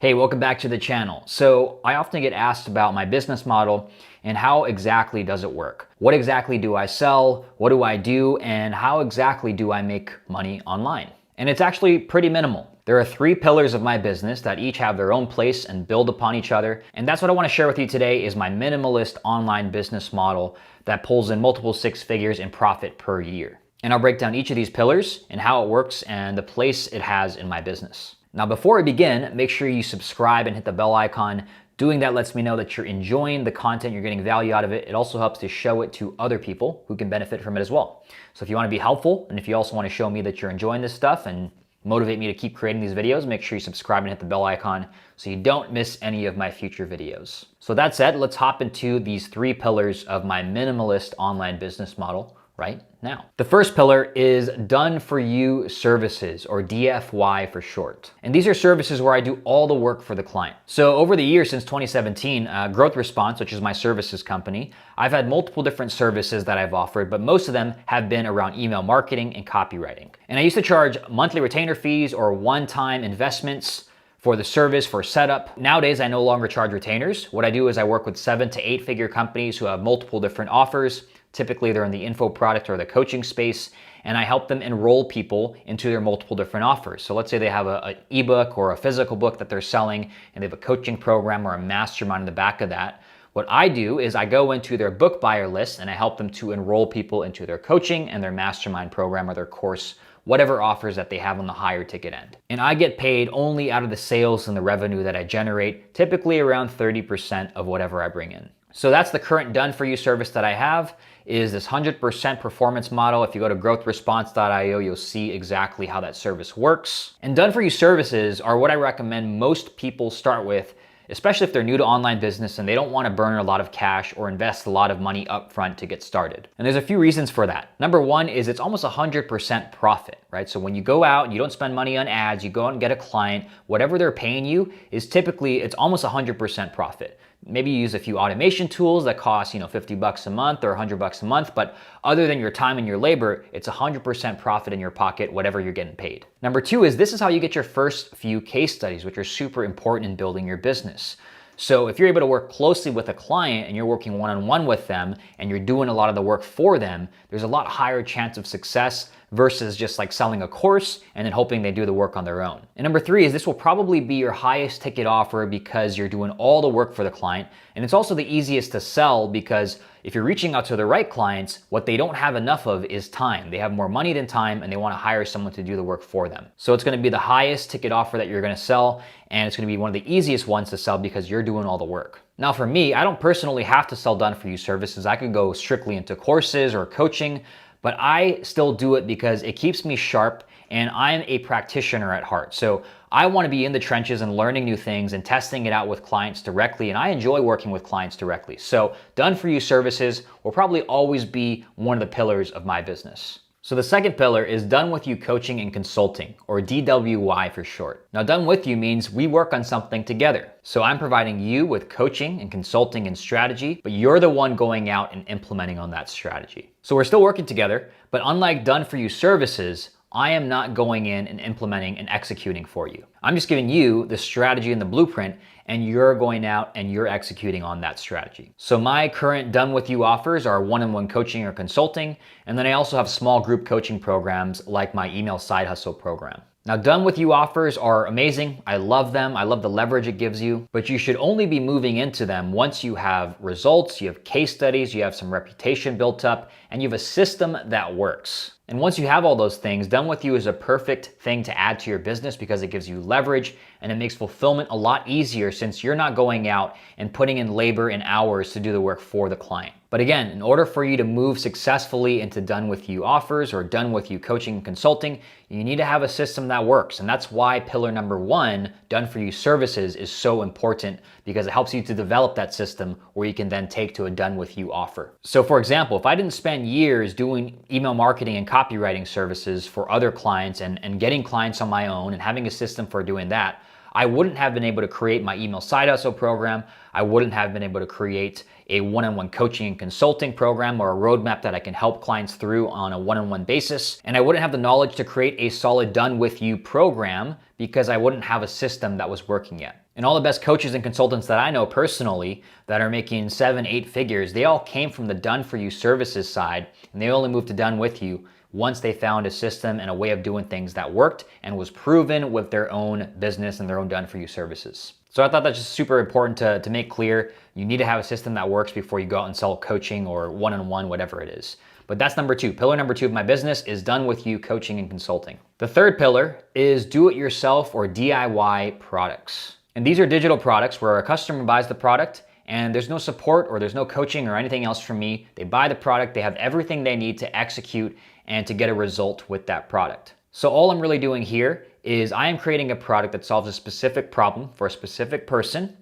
Hey, welcome back to the channel. So I often get asked about my business model and how exactly does it work? What exactly do I sell? What do I do? And how exactly do I make money online? And it's actually pretty minimal. There are 3 pillars of my business that each have their own place and build upon each other. And that's what I want to share with you today is my minimalist online business model that pulls in multiple 6 figures in profit per year. And I'll break down each of these pillars and how it works and the place it has in my business. Now, before we begin, make sure you subscribe and hit the bell icon. Doing that lets me know that you're enjoying the content, you're getting value out of it. It also helps to show it to other people who can benefit from it as well. So if you want to be helpful, and if you also want to show me that you're enjoying this stuff and motivate me to keep creating these videos, make sure you subscribe and hit the bell icon so you don't miss any of my future videos. So that said, let's hop into these 3 pillars of my minimalist online business model right now. The first pillar is done for you services, or DFY for short. And these are services where I do all the work for the client. So over the years since 2017, Growth Response, which is my services company, I've had multiple different services that I've offered, but most of them have been around email marketing and copywriting. And I used to charge monthly retainer fees or one-time investments for the service, for setup. Nowadays, I no longer charge retainers. What I do is I work with 7 to 8 figure companies who have multiple different offers. Typically, they're in the info product or the coaching space, and I help them enroll people into their multiple different offers. So let's say they have an ebook or a physical book that they're selling, and they have a coaching program or a mastermind in the back of that. What I do is I go into their book buyer list and I help them to enroll people into their coaching and their mastermind program or their course, whatever offers that they have on the higher ticket end. And I get paid only out of the sales and the revenue that I generate, typically around 30% of whatever I bring in. So that's the current done for you service that I have, is this 100% performance model. If you go to growthresponse.io, you'll see exactly how that service works. And done for you services are what I recommend most people start with, especially if they're new to online business and they don't want to burn a lot of cash or invest a lot of money up front to get started. And there's a few reasons for that. Number one is it's almost 100% profit, right? So when you go out and you don't spend money on ads, you go out and get a client, whatever they're paying you is typically, it's almost 100% profit. Maybe you use a few automation tools that cost, $50 a month or $100 a month, but other than your time and your labor, it's 100% profit in your pocket, whatever you're getting paid. Number 2 is this is how you get your first few case studies, which are super important in building your business. So if you're able to work closely with a client and you're working one-on-one with them and you're doing a lot of the work for them, there's a lot higher chance of success versus just like selling a course and then hoping they do the work on their own. And number 3 is this will probably be your highest ticket offer because you're doing all the work for the client. And it's also the easiest to sell because if you're reaching out to the right clients, what they don't have enough of is time. They have more money than time and they want to hire someone to do the work for them. So it's going to be the highest ticket offer that you're going to sell, and it's going to be one of the easiest ones to sell because you're doing all the work. Now for me, I don't personally have to sell done for you services. I could go strictly into courses or coaching, but I still do it because it keeps me sharp and I'm a practitioner at heart. So I want to be in the trenches and learning new things and testing it out with clients directly. And I enjoy working with clients directly. So done for you services will probably always be one of the pillars of my business. So the second pillar is done with you coaching and consulting, or DWY for short. Now done with you means we work on something together. So I'm providing you with coaching and consulting and strategy, but you're the one going out and implementing on that strategy. So we're still working together, but unlike done for you services, I am not going in and implementing and executing for you. I'm just giving you the strategy and the blueprint, and you're going out and you're executing on that strategy. So my current done with you offers are one-on-one coaching or consulting, and then I also have small group coaching programs like my email side hustle program. Now, done with you offers are amazing. I love them. I love the leverage it gives you, but you should only be moving into them once you have results, you have case studies, you have some reputation built up, and you have a system that works. And once you have all those things, done with you is a perfect thing to add to your business because it gives you leverage and it makes fulfillment a lot easier since you're not going out and putting in labor and hours to do the work for the client. But again, in order for you to move successfully into done with you offers or done with you coaching and consulting, you need to have a system that works. And that's why pillar number 1, done for you services, is so important because it helps you to develop that system where you can then take to a done with you offer. So for example, if I didn't spend years doing email marketing and copywriting services for other clients and getting clients on my own and having a system for doing that, I wouldn't have been able to create my email side hustle program. I wouldn't have been able to create a one-on-one coaching and consulting program or a roadmap that I can help clients through on a one-on-one basis. And I wouldn't have the knowledge to create a solid done with you program because I wouldn't have a system that was working yet. And all the best coaches and consultants that I know personally that are making 7, 8 figures, they all came from the done for you services side, and they only moved to done with you once they found a system and a way of doing things that worked and was proven with their own business and their own done for you services. So I thought that's just super important to make clear. You need to have a system that works before you go out and sell coaching or one-on-one, whatever it is. But that's number 2. Pillar number 2 of my business is done with you coaching and consulting. The third pillar is do it yourself or DIY products. And these are digital products where a customer buys the product and there's no support or there's no coaching or anything else from me. They buy the product, they have everything they need to execute and to get a result with that product. So all I'm really doing here is I am creating a product that solves a specific problem for a specific person,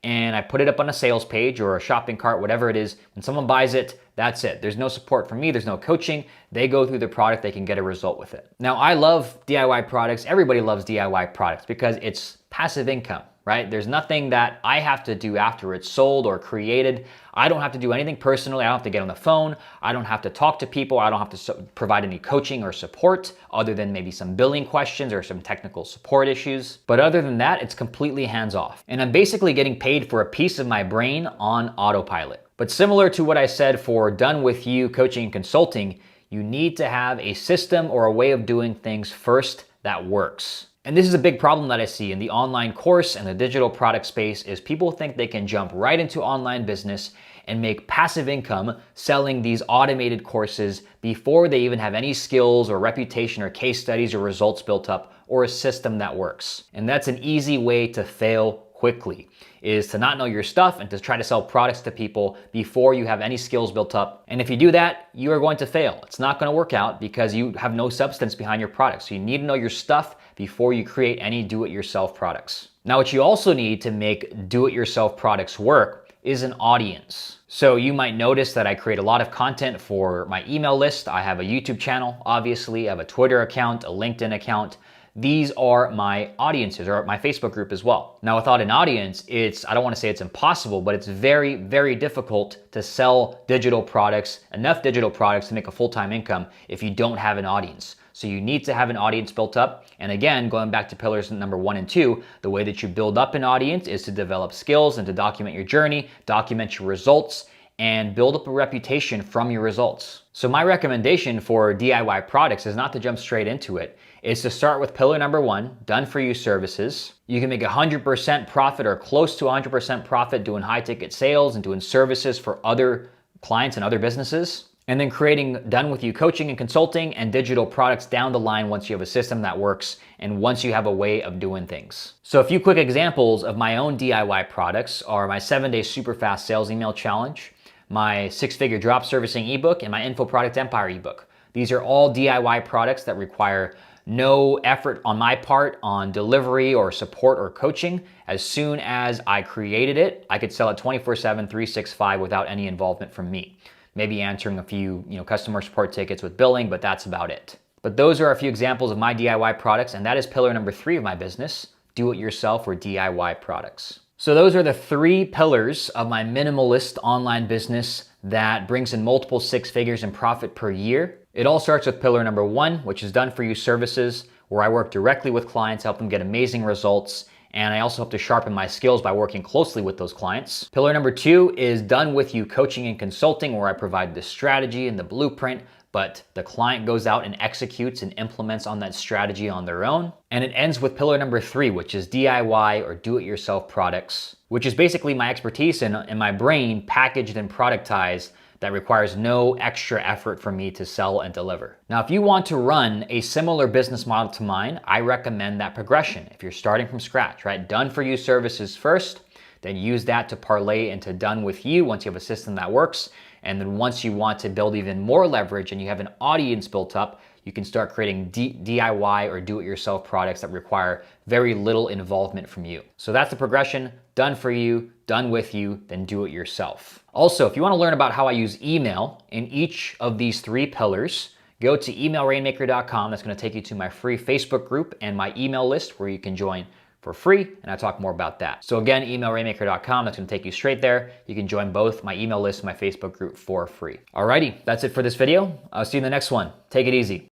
and I put it up on a sales page or a shopping cart, whatever it is. When someone buys it, that's it. There's no support from me, there's no coaching. They go through the product, they can get a result with it. Now, I love DIY products. Everybody loves DIY products because it's passive income, right? There's nothing that I have to do after it's sold or created. I don't have to do anything personally. I don't have to get on the phone. I don't have to talk to people. I don't have to provide any coaching or support other than maybe some billing questions or some technical support issues. But other than that, it's completely hands off. And I'm basically getting paid for a piece of my brain on autopilot. But similar to what I said for done with you coaching and consulting, you need to have a system or a way of doing things first that works. And this is a big problem that I see in the online course and the digital product space is people think they can jump right into online business and make passive income selling these automated courses before they even have any skills or reputation or case studies or results built up or a system that works. And that's an easy way to fail quickly, is to not know your stuff and to try to sell products to people before you have any skills built up. And if you do that, you are going to fail. It's not going to work out because you have no substance behind your product. So you need to know your stuff before you create any do-it-yourself products. Now, what you also need to make do-it-yourself products work is an audience. So you might notice that I create a lot of content for my email list. I have a YouTube channel, obviously. I have a Twitter account, a LinkedIn account. These are my audiences, or my Facebook group as well. Now, without an audience, I don't want to say it's impossible, but it's very, very difficult to sell digital products, enough digital products to make a full-time income if you don't have an audience. So you need to have an audience built up. And again, going back to pillars number 1 and 2, the way that you build up an audience is to develop skills and to document your journey, document your results, and build up a reputation from your results. So my recommendation for DIY products is not to jump straight into it. It's to start with pillar number 1, done for you services. You can make 100% profit or close to 100% profit doing high ticket sales and doing services for other clients and other businesses. And then creating done with you coaching and consulting and digital products down the line once you have a system that works and once you have a way of doing things. So a few quick examples of my own DIY products are my 7-day super fast sales email challenge, my 6-figure drop servicing ebook, and my info product empire ebook. These are all DIY products that require no effort on my part on delivery or support or coaching. As soon as I created it, I could sell it 24/7, 365 without any involvement from me. Maybe answering a few, customer support tickets with billing, but that's about it. But those are a few examples of my DIY products, and that is pillar number 3 of my business, do it yourself or DIY products. So those are the 3 pillars of my minimalist online business that brings in multiple 6 figures in profit per year. It all starts with pillar number 1, which is done for you services, where I work directly with clients, help them get amazing results. And I also hope to sharpen my skills by working closely with those clients. Pillar number 2 is done with you coaching and consulting, where I provide the strategy and the blueprint, but the client goes out and executes and implements on that strategy on their own. And it ends with pillar number 3, which is DIY or do-it-yourself products, which is basically my expertise in my brain packaged and productized that requires no extra effort for me to sell and deliver. Now, if you want to run a similar business model to mine, I recommend that progression. If you're starting from scratch, right? Done for you services first, then use that to parlay into done with you once you have a system that works. And then once you want to build even more leverage and you have an audience built up, you can start creating DIY or do-it-yourself products that require very little involvement from you. So that's the progression: done for you, done with you, then do it yourself. Also, if you want to learn about how I use email in each of these 3 pillars, go to emailrainmaker.com. That's going to take you to my free Facebook group and my email list where you can join for free, and I talk more about that. So again, emailrainmaker.com, that's gonna take you straight there. You can join both my email list and my Facebook group for free. Alrighty, that's it for this video. I'll see you in the next one. Take it easy.